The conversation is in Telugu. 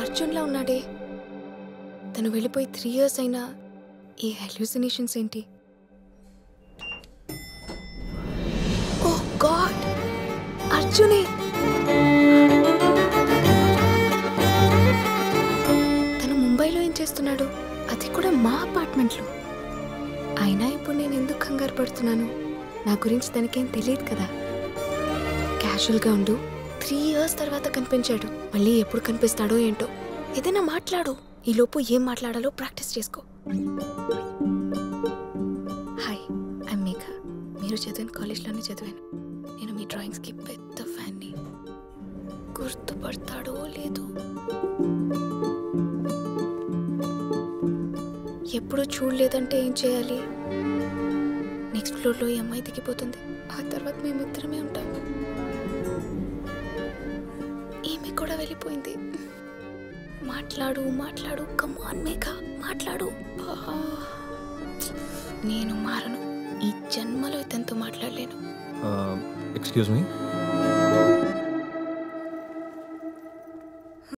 అర్జున్లా ఉన్నాడే. తను వెళ్ళిపోయి 3 years అయినా ఈ హెల్యూసినేషన్స్ ఏంటి? ఓ గాడ్, అర్జునే! తను ముంబైలో ఏం చేస్తున్నాడు? అది కూడా మా అపార్ట్మెంట్లో. అయినా ఇప్పుడు నేను ఎందుకు కంగారు పడుతున్నాను? నా గురించి తనకేం తెలియదు కదా. క్యాజువల్గా ఉండు. 3 years తర్వాత కనిపించాడు. మళ్ళీ ఎప్పుడు కనిపిస్తాడో ఏంటో. ఏదైనా మాట్లాడు. ఈలోపు ఏం మాట్లాడాలో ప్రాక్టీస్ చేసుకో. హాయ్, ఐమ్ మేఘ. మీరు చదివిన కాలేజ్లోనే చదివాను. నేను మీ డ్రాయింగ్స్కి పెద్ద ఫ్యాన్ని. గుర్తుపడతాడో లేదో. ఎప్పుడూ చూడలేదంటే ఏం చేయాలి? నెక్స్ట్ ఫ్లోర్లో ఈ అమ్మాయి దిగిపోతుంది. ఆ తర్వాత మేమిద్దరమే ఉంటాం. ఈమె కూడా వెళ్ళిపోయింది. మాట్లాడు మాట్లాడు, కమాన్ మేఘ, మాట్లాడు. నేను మారను. ఈ జన్మలో ఇతనితో మాట్లాడలేను. Excuse me.